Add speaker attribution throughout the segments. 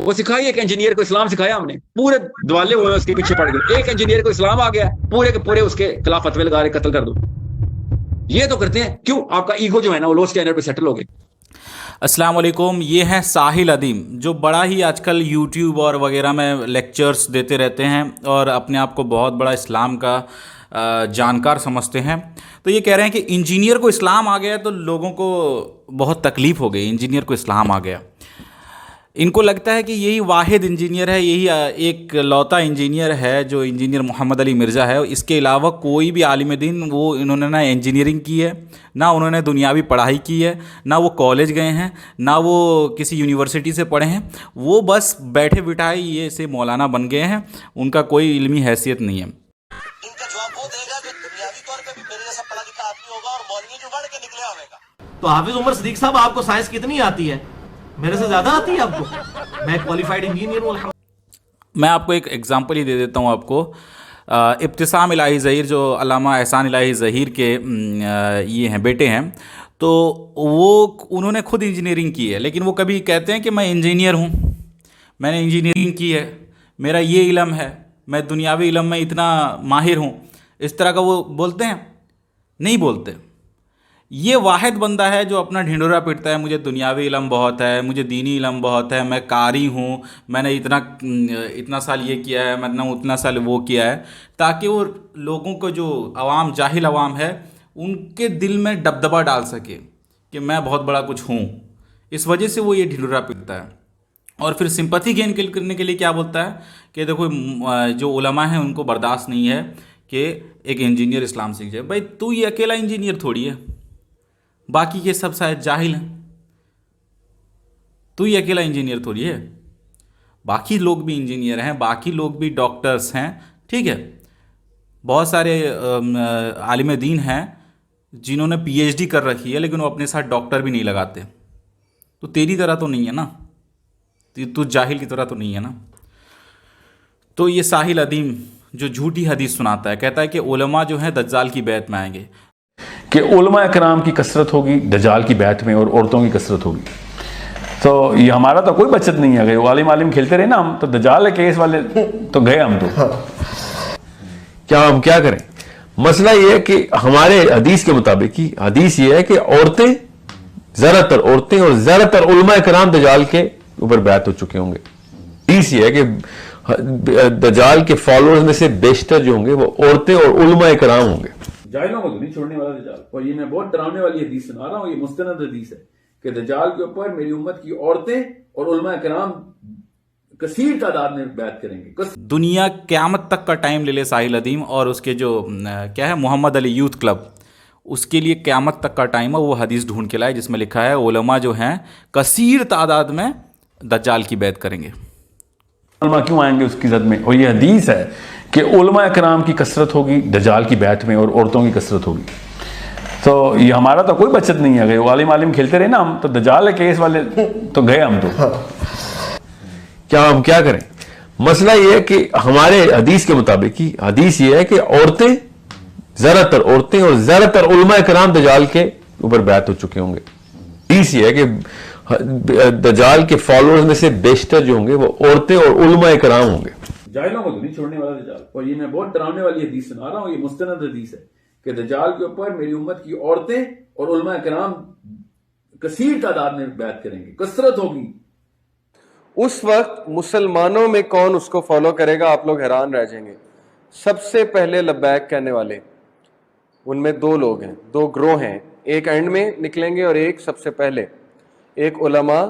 Speaker 1: وہ سکھائی ایک انجینئر کو اسلام سکھایا ہم نے, پورے دوالے ہوئے اس کے پیچھے پڑ گئے. ایک انجینئر کو اسلام آ گیا, پورے کے پورے اس کے خلاف فتوے لگا رہے قتل کر دو. یہ تو کرتے ہیں کیوں؟ آپ کا ایگو جو ہے نا وہ لو اسٹینڈرڈ پہ سیٹل ہو گئے.
Speaker 2: السلام علیکم. یہ ہے ساحل ادیم, جو بڑا ہی آج کل یوٹیوب اور وغیرہ میں لیکچرز دیتے رہتے ہیں اور اپنے آپ کو بہت بڑا اسلام کا جانکار سمجھتے ہیں. تو یہ کہہ رہے ہیں کہ انجینئر کو اسلام آ گیا تو لوگوں کو بہت تکلیف ہو گئی, انجینئر کو اسلام آ گیا. ان کو لگتا ہے کہ یہی واحد انجینئر ہے, یہی ایک لوتا انجینئر ہے جو انجینئر محمد علی مرزا ہے. اس کے علاوہ کوئی بھی عالم دین, وہ انہوں نے نہ انجینئرنگ کی ہے, نہ انہوں نے دنیاوی پڑھائی کی ہے, نہ وہ کالج گئے ہیں, نہ وہ کسی یونیورسٹی سے پڑھے ہیں. وہ بس بیٹھے بٹھائے یہ سے مولانا بن گئے ہیں, ان کا کوئی علمی حیثیت نہیں ہے.
Speaker 3: ان کا جواب وہ دے گا جو دنیاوی طور پہ بھی میرے جیسا پڑھا لکھا آدمی ہوگا اور مولوی جو بڑھ کے نکلے ہوئے گا.
Speaker 4: تو حافظ عمر صدیق صاحب, آپ کو سائنس کتنی آتی ہے؟ میرے سے زیادہ آتی ہے آپ کو. میں کوالیفائڈ انجینئر ہوں.
Speaker 2: میں آپ کو ایک ایگزامپل ہی دے دیتا ہوں آپ کو. ابتسام الہی ظہیر جو علامہ احسان الہی ظہیر کے یہ ہیں بیٹے ہیں, تو وہ انہوں نے خود انجینئرنگ کی ہے, لیکن وہ کبھی کہتے ہیں کہ میں انجینئر ہوں, میں نے انجینئرنگ کی ہے, میرا یہ علم ہے, میں دنیاوی علم میں اتنا ماہر ہوں, اس طرح کا وہ بولتے ہیں؟ نہیں بولتے. یہ واحد بندہ ہے جو اپنا ڈھنڈورا پٹتا ہے, مجھے دنیاوی علم بہت ہے, مجھے دینی علم بہت ہے, میں قاری ہوں, میں نے اتنا سال یہ کیا ہے, میں نے اتنا سال وہ کیا ہے, تاکہ وہ لوگوں کو جو عوام, جاہل عوام ہے, ان کے دل میں دبدبہ ڈال سکے کہ میں بہت بڑا کچھ ہوں. اس وجہ سے وہ یہ ڈھنڈورا پٹتا ہے. اور پھر سمپتھی گین کرنے کے لیے کیا بولتا ہے کہ دیکھو جو علماء ہیں ان کو برداشت نہیں ہے کہ ایک انجینئر اسلام سیکھ جائے. بھائی تو یہ اکیلا انجینئر تھوڑی ہے, باقی یہ سب شاید جاہل ہیں. تو یہ اکیلا انجینئر تھوڑی ہے, باقی لوگ بھی انجینئر ہیں, باقی لوگ بھی ڈاکٹرز ہیں. ٹھیک ہے, بہت سارے عالم دین ہیں جنہوں نے پی ایچ ڈی کر رکھی ہے, لیکن وہ اپنے ساتھ ڈاکٹر بھی نہیں لگاتے. تو تیری طرح تو نہیں ہے نا, تو جاہل کی طرح تو نہیں ہے نا. تو یہ ساحل ادیم جو جھوٹی حدیث سناتا ہے, کہتا ہے کہ علماء جو ہیں دجال کی بیعت میں آئیں گے,
Speaker 1: کہ علماء کرام کی کثرت ہوگی دجال کی بیعت میں اور عورتوں کی کثرت ہوگی. تو یہ ہمارا تو کوئی بچت نہیں ہے. عالم کھیلتے رہے نا ہم, تو دجال کیس والے تو گئے ہم تو.
Speaker 5: کیا ہم کیا کریں؟ مسئلہ یہ ہے کہ ہمارے حدیث کے مطابق ہی حدیث یہ ہے کہ عورتیں, زیادہ تر عورتیں اور زیادہ تر علماء کرام دجال کے اوپر بیعت ہو چکے ہوں گے. حدیث یہ ہے کہ دجال کے فالوورز میں سے بیشتر جو ہوں گے وہ عورتیں اور علماء کرام ہوں گے.
Speaker 1: جاہلوں کو تو نہیں چھوڑنے والا دجال. اور یہ میں بہت ڈرانے والی حدیث سنا رہا ہوں, یہ مستند حدیث ہے کہ دجال کے اوپر میری امت کی عورتیں اور علماء کرام کثیر تعداد میں بیعت کریں گے.
Speaker 2: دنیا قیامت تک کا ٹائم لے لے ساحل ادیم, اور اس کے جو کیا ہے محمد علی یوتھ کلب, اس کے لیے قیامت تک کا ٹائم ہے. وہ حدیث ڈھونڈ کے لائے جس میں لکھا ہے علماء جو ہیں کثیر تعداد میں دجال کی بیعت کریں گے.
Speaker 1: علماء کیوں آئیں گے اس کی زد میں؟ اور یہ حدیث ہے کہ علماء کرام کی کثرت ہوگی دجال کی بیعت میں اور عورتوں کی کثرت ہوگی. تو یہ ہمارا تو کوئی بچت نہیں ہے. عالم کھیلتے رہے نا ہم, تو دجال کیس والے تو گئے ہم تو.
Speaker 5: کیا ہم کیا کریں؟ مسئلہ یہ ہے کہ ہمارے حدیث کے مطابق ہی حدیث یہ ہے کہ عورتیں, زیادہ تر عورتیں اور زیادہ تر علماء کرام دجال کے اوپر بیعت ہو چکے ہوں گے. حدیث یہ ہے کہ دجال کے فالوورز میں سے بیشتر جو ہوں گے وہ عورتیں اور علماء کرام ہوں گے.
Speaker 1: جاہلوں کو تو نہیں چھوڑنے والا دجال. اور یہ میں بہت ڈرانے والی حدیث سنا رہا ہوں, یہ مستند حدیث ہے کہ دجال کے اوپر میری امت کی عورتیں اور علماء کرام کثیر تعداد میں بیعت کریں گے, کثرت ہوگی.
Speaker 6: اس وقت مسلمانوں میں کون اس کو فالو کرے گا؟ آپ لوگ حیران رہ جائیں گے. سب سے پہلے لبیک کہنے والے, ان میں دو لوگ ہیں, دو گروہ ہیں, ایک اینڈ میں نکلیں گے اور ایک سب سے پہلے. ایک علماء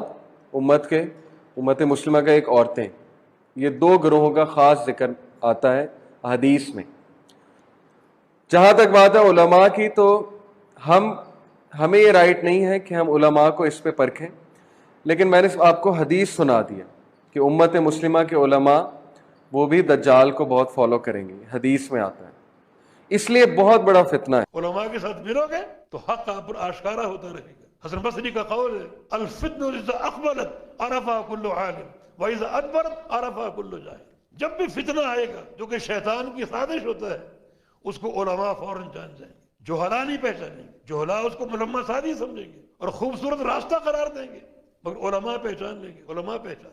Speaker 6: امت مسلمہ کا, ایک عورتیں. یہ دو گروہوں کا خاص ذکر آتا ہے حدیث میں. جہاں تک بات ہے علماء کی, تو ہمیں یہ رائٹ نہیں ہے کہ ہم علماء کو اس پہ پرکھیں, لیکن میں نے آپ کو حدیث سنا دیا کہ امت مسلمہ کے علماء وہ بھی دجال کو بہت فالو کریں گے. حدیث میں آتا ہے, اس لیے بہت بڑا فتنہ ہے.
Speaker 7: علماء کے ساتھ ملو گے تو حق آپ پر آشکارا ہوتا رہے گا. حسن بصری کا قول ہے, الفتنہ اذا اقبلت عرفہ کل عالم واذا ادبرت عرفہ کل جاہل. جب بھی فتنہ آئے گا جو کہ شیطان کی سازش ہوتا ہے, اس کو علماء فوراً جان جائیں گے. جہلا نہیں پہچانیں گے, جہلا اس کو ملمہ سازی سمجھیں گے اور خوبصورت راستہ قرار دیں گے, مگر علماء پہچان لیں گے. علماء پہچان,